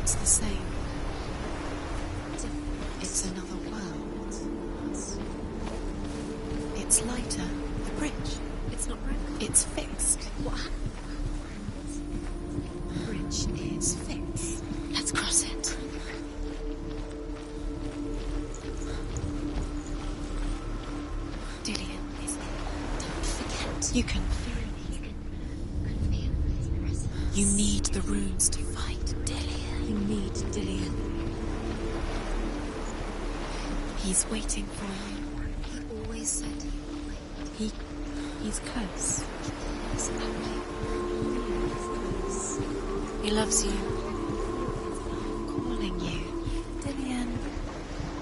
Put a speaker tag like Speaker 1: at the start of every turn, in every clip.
Speaker 1: looks the same. It's another world. It's lighter. The bridge. It's not broken. It's fixed. What happened? The bridge is fixed. Let's cross it. Dillion is here. Don't forget. You can feel it. You need the runes to fight Dillion. You need Dillion. He's waiting for you. He always said he would wait. He's close. He loves you. Calling you. Dillion.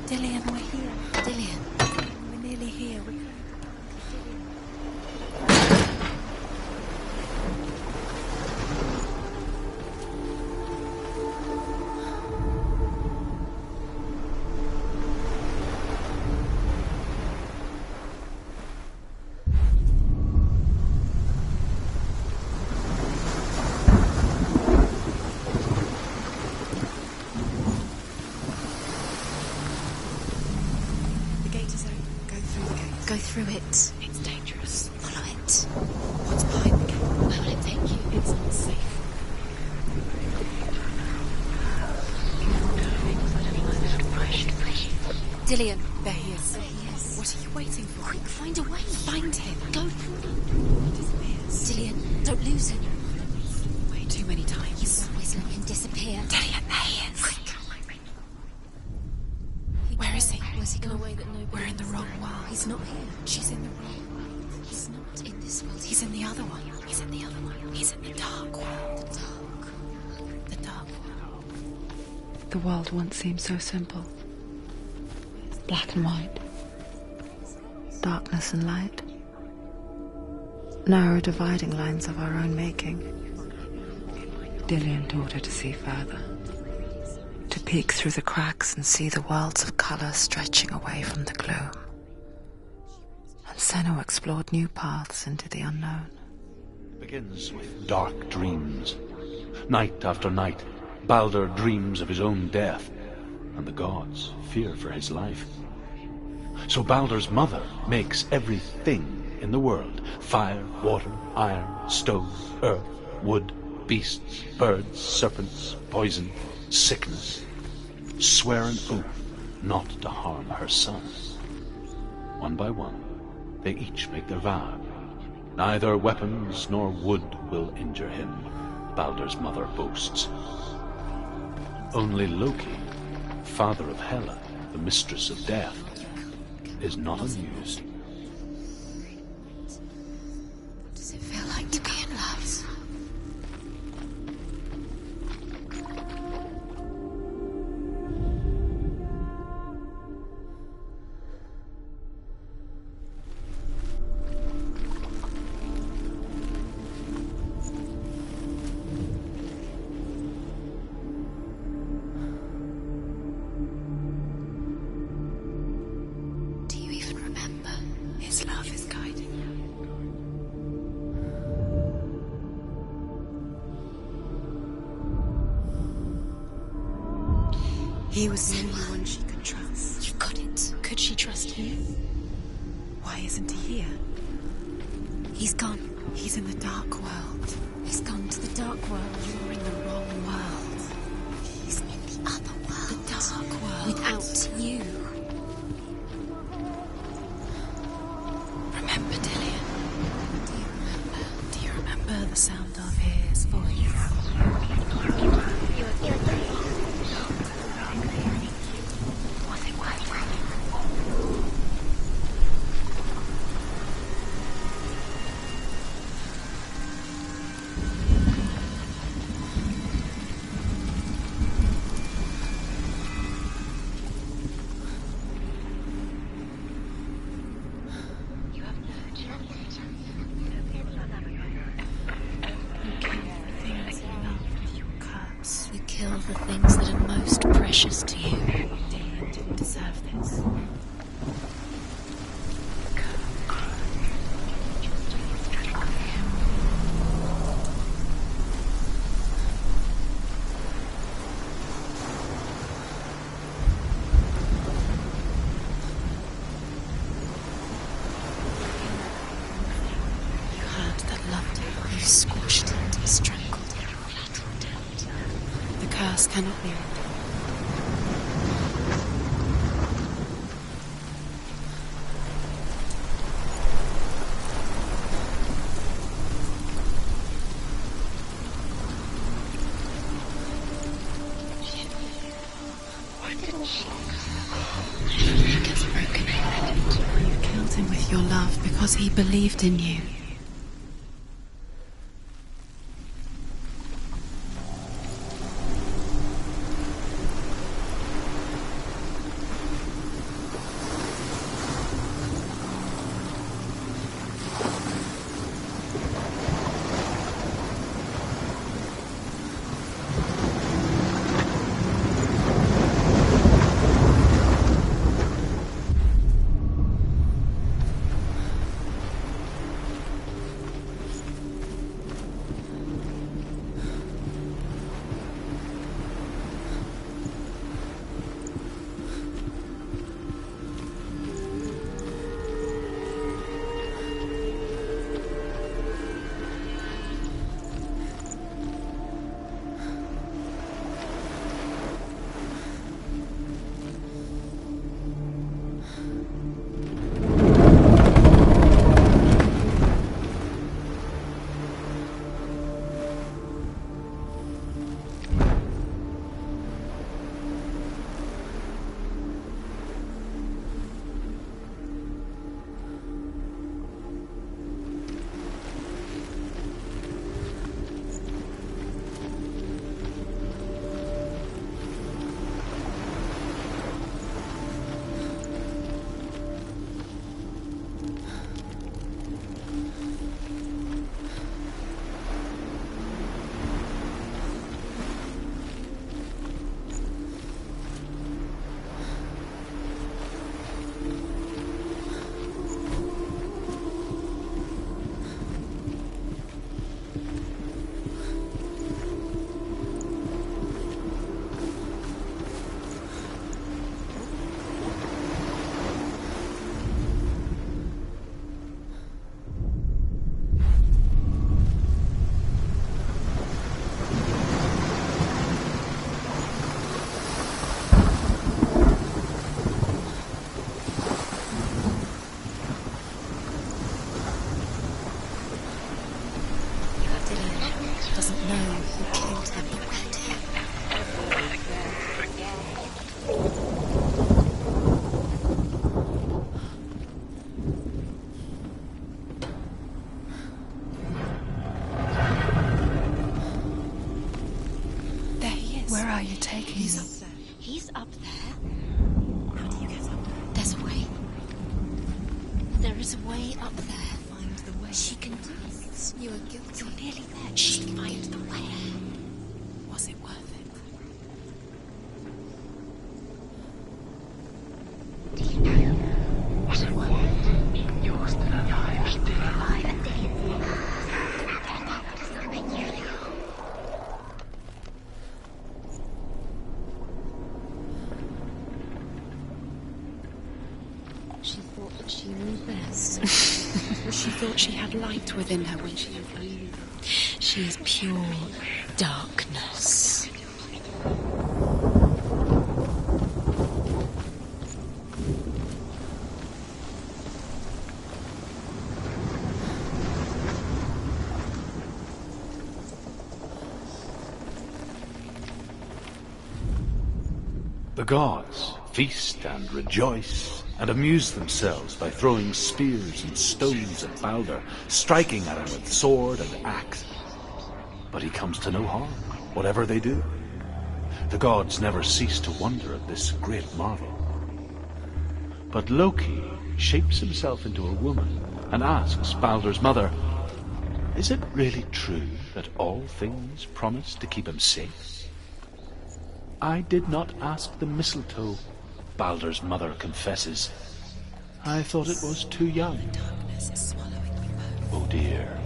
Speaker 1: Dillion, we're here. Dillion. We're nearly here. We're going. Go through it. It's dangerous. Follow it. What's behind the gate? Where will it take you? It's not safe. Dillion, there he is. There he is. What are you waiting for? Quick, find a way. Find him. Go through. He disappears. Dillion, don't lose him. Way too many times. You always let him disappear. Dillion, there he is. Quick. Where is he? Where's he gone? We're in the wrong world. He's not here. She's in the wrong world. He's not in this world. He's in the other one. He's in the other one. He's in the dark world. The dark world.
Speaker 2: The world once seemed so simple. Black and white. Darkness and light. Narrow dividing lines of our own making. Dillion taught her to see further. To peek through the cracks and see the worlds of colour stretching away from the gloom. And Senua explored new paths into the unknown.
Speaker 3: It begins with dark dreams. Night after night, Baldur dreams of his own death, and the gods fear for his life. So Baldur's mother makes everything in the world: fire, water, iron, stone, earth, wood, beasts, birds, serpents, poison, sickness, swear an oath not to harm her son. One by one, they each make their vow. Neither weapons nor wood will injure him, Baldur's mother boasts. Only Loki, father of Hela, the mistress of death, is not amused.
Speaker 1: What does it feel like to be in love? He was the only one she could trust. You've got it. Could she trust him? Why isn't he here? He's gone. He's in the dark world. He's gone to the dark world. You're in the wrong world. He's in the other world. The dark world. Without you. Remember, Dillion? Do you remember the sound of his voice? The things that are most precious to you. Dillion didn't deserve this. curse cannot be undone. You killed him with your love because he believed in you.
Speaker 2: Where are you taking me?
Speaker 1: He's up there. He's up there. How do you get up there? There's a way. There is a way up there. Find the way. She can do it. You are guilty. You're nearly there. She can find the way. Was it worth it?
Speaker 3: Was it worth it? You're still alive, still alive.
Speaker 1: She thought that she knew best. She thought she had light within her when she believed. She is pure darkness.
Speaker 3: The gods feast and rejoice and amuse themselves by throwing spears and stones at Baldur, striking at him with sword and axe. But he comes to no harm, whatever they do. The gods never cease to wonder at this great marvel. But Loki shapes himself into a woman and asks Baldur's mother, "Is it really true that all things promise to keep him safe?" "I did not ask the mistletoe," Baldur's mother confesses. "I thought it was too young."
Speaker 1: Darkness is swallowing you both.
Speaker 3: Oh dear.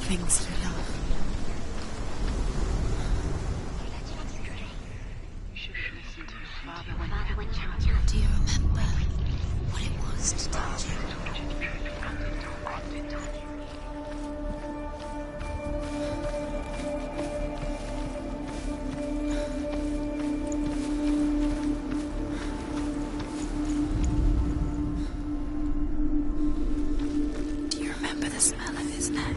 Speaker 1: things you love. Do you remember what it was to touch you? Do you remember the smell of his neck?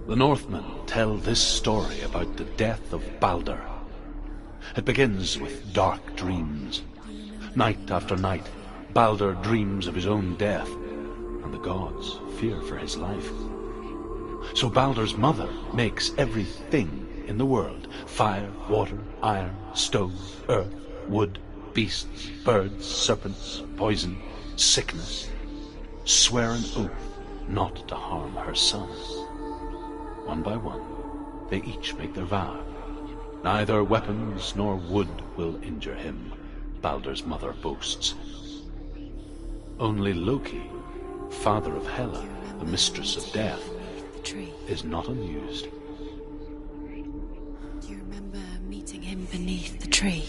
Speaker 3: The Northmen tell this story about the death of Baldur. It begins with dark dreams. Night after night, Baldur dreams of his own death, and the gods fear for his life. So Baldur's mother makes everything in the world: fire, water, iron, stone, earth, wood, beasts, birds, serpents, poison, sickness, swear an oath not to harm her sons. One by one, they each make their vow. Neither weapons nor wood will injure him, Baldur's mother boasts. Only Loki, father of Hela, the mistress of death, is not amused.
Speaker 1: Do you remember meeting him beneath the tree?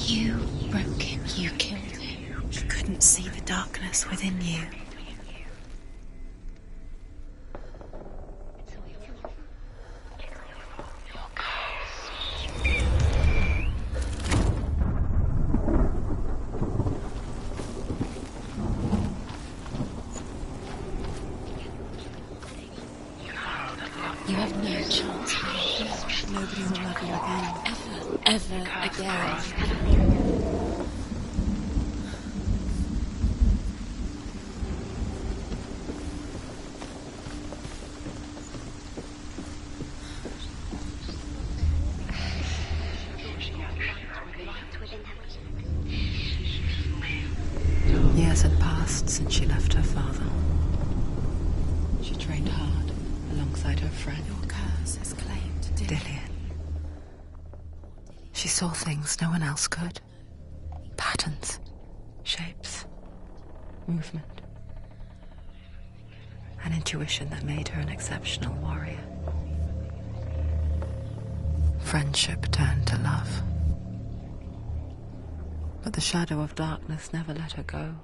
Speaker 1: You broke him. You killed him. He couldn't see the darkness within you. You have no chance, Melina. Nobody will love you again. Ever again.
Speaker 2: Years had passed since she left her father. She trained hard alongside her friend.
Speaker 1: Your curse has claimed
Speaker 2: Dillion. She saw things no one else could. Patterns, shapes, movement. An intuition that made her an exceptional warrior. Friendship turned to love. But the shadow of darkness never let her go,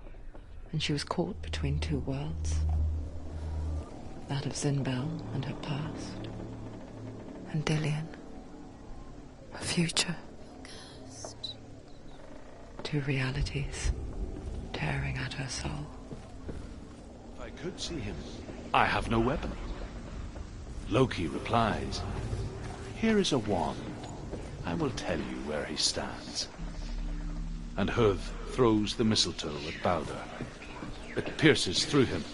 Speaker 2: and she was caught between two worlds. That of Zinbel and her past, and Dillion, a future. Two realities tearing at her soul.
Speaker 3: If I could see him, I have no weapon. Loki replies, "Here is a wand. I will tell you where he stands." And Hud throws the mistletoe at Balder. It pierces through him,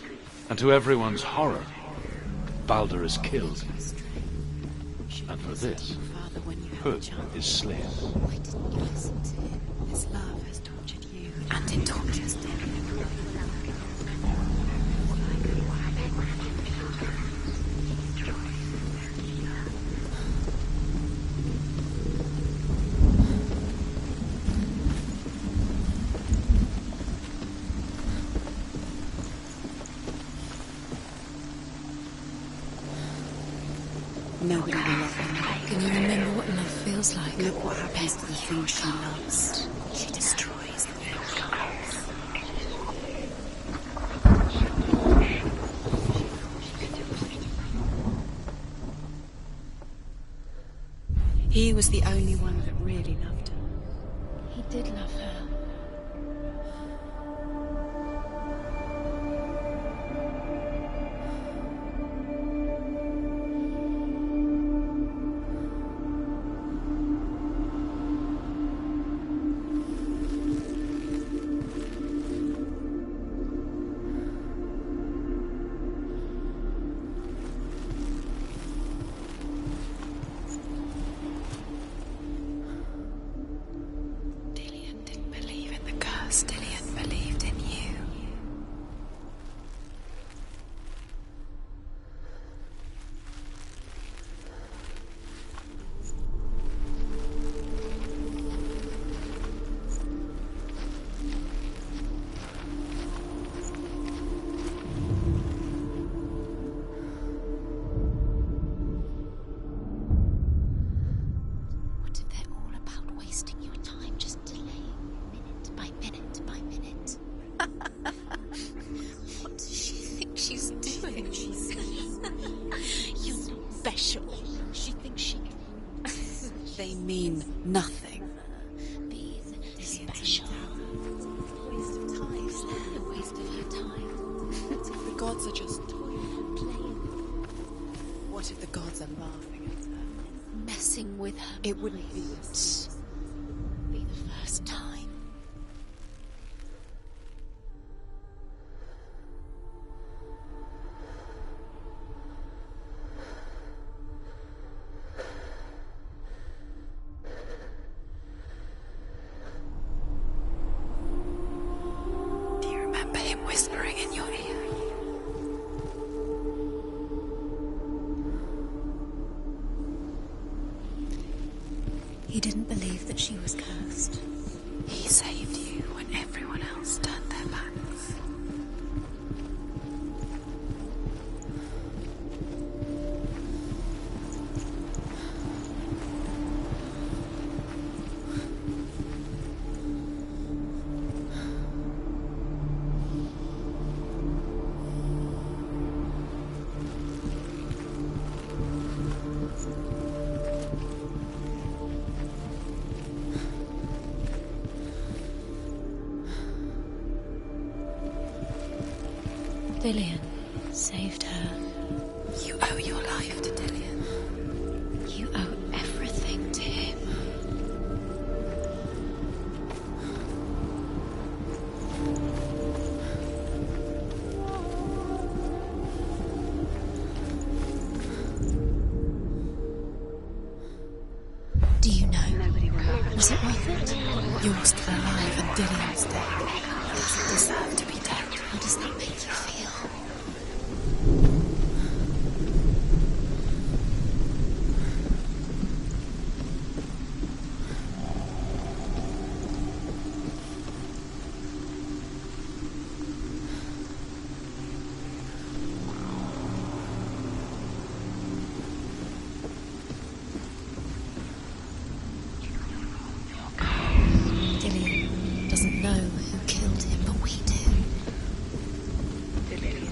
Speaker 3: and to everyone's horror, Balder is killed. And for this, Hud is slain.
Speaker 1: Why didn't you listen to him? His love has tortured you, and it tortures him. Nobody will love her. Can you remember what love feels like? Look what happens to the things she loves. She destroys them. He was the only one that really loved her. He did love her. Dillion believed in you. What if they're all about wasting your time, just delaying minute by minute by minute? What does she think she's doing? You're not special. She thinks she can. They mean nothing. Be special. Waste of time. A waste of your time. What if the gods are just playing? What if the gods are laughing at her? Messing with her. It wouldn't be this. Be the first time. Do you remember him whispering in your ear? He didn't believe that she was cursed. He saved you when everyone else turned their backs. Dillion saved her. You owe your life to Dillion. You owe everything to him. Do you know? Was it worth it? You're still alive and Dillion's dead. He doesn't deserve to be dead. How does that make you feel? Dillion doesn't know who killed him, but we do.
Speaker 2: Dillion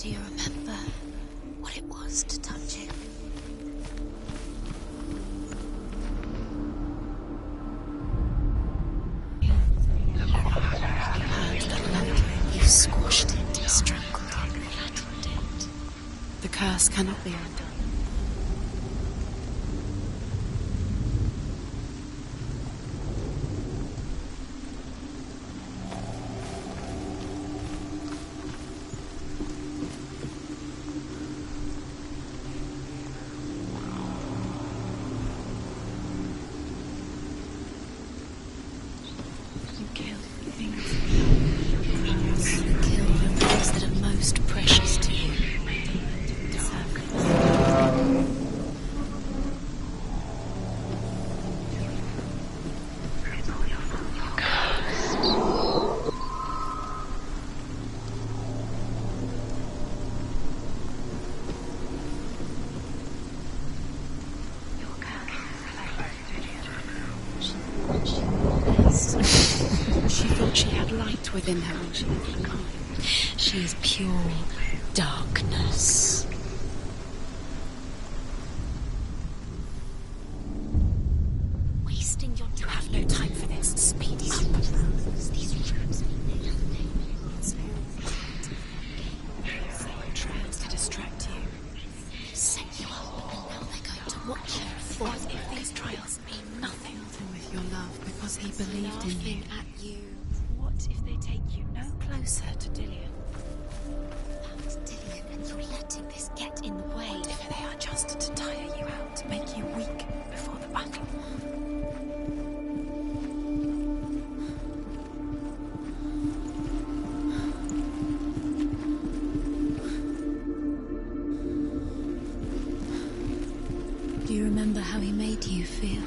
Speaker 1: Do you remember what it was to touch it? You squashed it, strangled it, flattened it. The curse cannot be undone. Within her when she left the car. She is pure darkness. Wasting your time. You have no time for this. Speed up. These rooms mean nothing. Trails to distract you. Set you up, and now they're going to watch you. What if these trials mean nothing? With your love, because he believed in you. At you. If they take you no closer to Dillion? That's Dillion, and you're letting this get in the way. What if they are just to tire you out, to make you weak before the battle? Do you remember how he made you feel?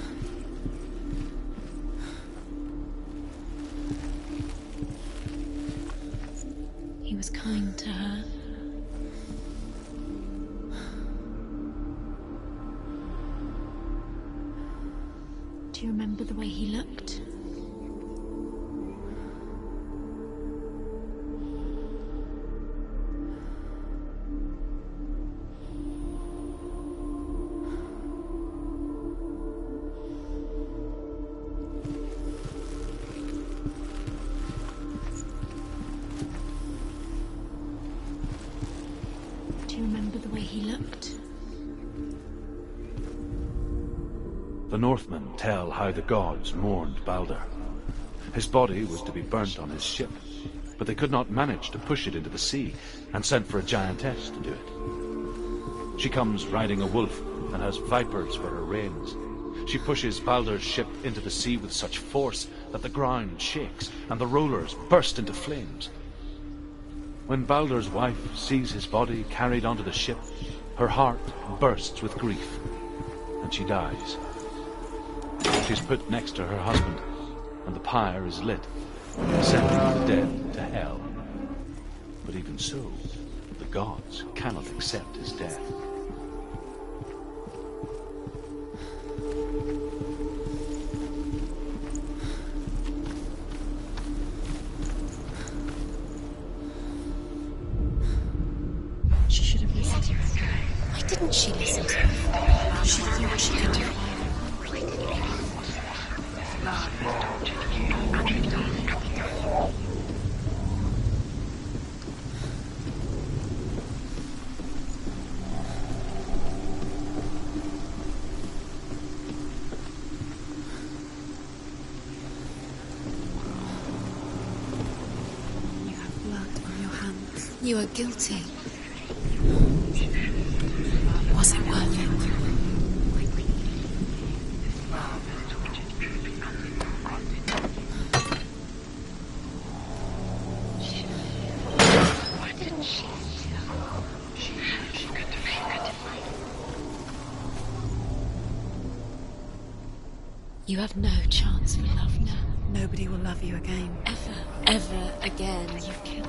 Speaker 1: He was kind to her. Do you remember the way he looked?
Speaker 3: The Northmen tell how the gods mourned Baldur. His body was to be burnt on his ship, but they could not manage to push it into the sea, and sent for a giantess to do it. She comes riding a wolf, and has vipers for her reins. She pushes Baldur's ship into the sea with such force that the ground shakes, and the rollers burst into flames. When Baldur's wife sees his body carried onto the ship, her heart bursts with grief, and she dies. She's put next to her husband, and the pyre is lit, sending the dead to hell. But even so, the gods cannot accept his death.
Speaker 1: She should have listened to her. Why didn't she listen to her? She thought she could do it. You have blood on your hands. You are guilty. Was it worth it? You have no chance for love now. Nobody will love you again. Ever again. You've killed.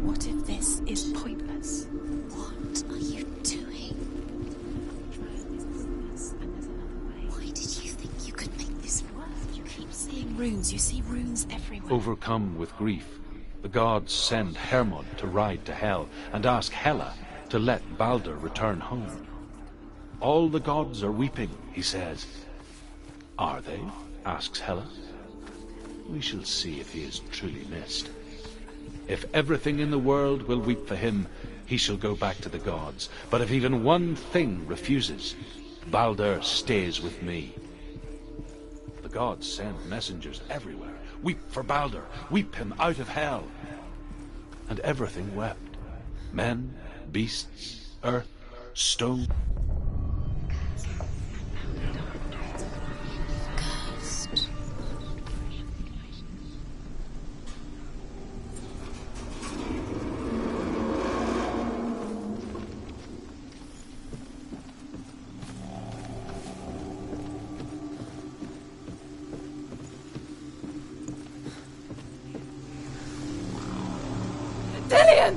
Speaker 1: What if this is pointless? What are you doing? runes. You see runes everywhere.
Speaker 3: Overcome with grief, the gods send Hermod to ride to Hell and ask Hela to let Baldur return home. All the gods are weeping, he says. Are they? Asks Hela. We shall see if he is truly missed. If everything in the world will weep for him, he shall go back to the gods. But if even one thing refuses, Baldur stays with me. The gods send messengers everywhere. Weep for Baldur, weep him out of hell. And everything wept. Men, beasts, earth, stone.
Speaker 1: Dillion!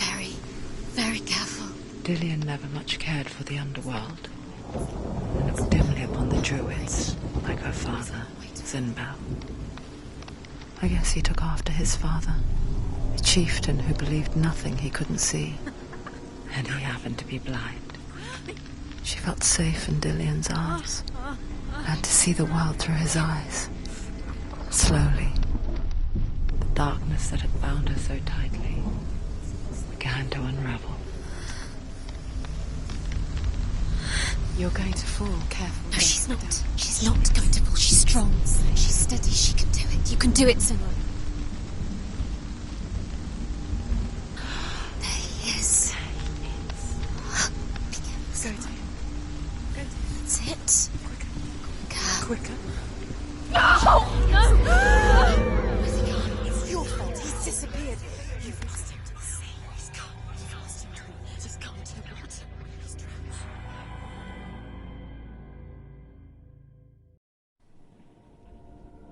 Speaker 1: Be very careful.
Speaker 2: Dillion never much cared for the underworld, and looked dimly upon the druids, like her father, Sinbad. I guess he took after his father, a chieftain who believed nothing he couldn't see, and he happened to be blind. She felt safe in Dillion's arms, and to see the world through his eyes. Slowly, the darkness that had bound her so tightly began to unravel.
Speaker 1: You're going to fall, careful. No, she's not. She's not going to fall. She's strong. She's steady. She can do it. You can do it, Senua. There he is. Be careful. Go to him. That's it. Quicker. Oh, no! Where's he gone? It's your fault. He's disappeared. You've lost him to the sea. He's gone. You've lost him to the... Just come to the water.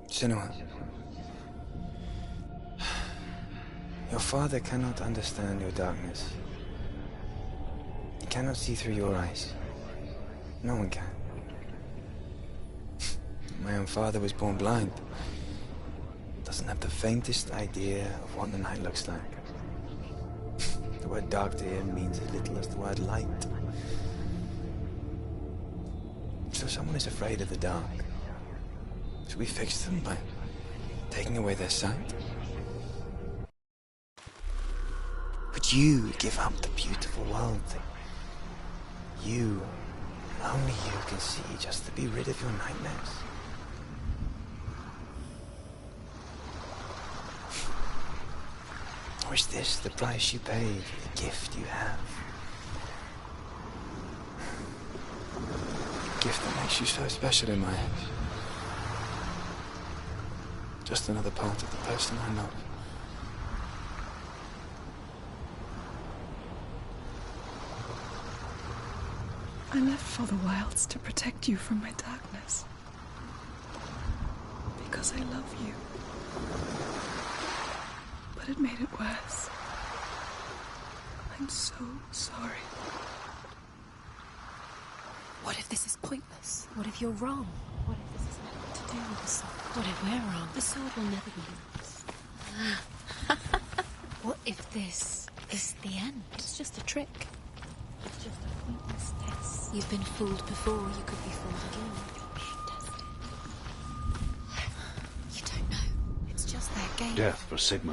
Speaker 4: Senua, your father cannot understand your darkness. He cannot see through your eyes. No one can. My own father was born blind. Doesn't have the faintest idea of what the night looks like. The word dark to him means as little as the word light. So someone is afraid of the dark. Should we fix them by taking away their sight? Would you give up the beautiful world that you, and only you, can see just to be rid of your nightmares? Or is this the price you pay for the gift you have? A gift that makes you so special in my eyes. Just another part of the person I love.
Speaker 5: I left for the wilds to protect you from my darkness. Because I love you. But it made it worse. I'm so sorry.
Speaker 1: What if this is pointless? What if you're wrong? What if this is nothing to do with the sword? What if we're wrong? The sword will never be yours. What if this is the end? It's just a trick. It's just a pointless test. You've been fooled before, you could be fooled again. Test it. You don't know. It's just their game.
Speaker 3: Death for Sigmund.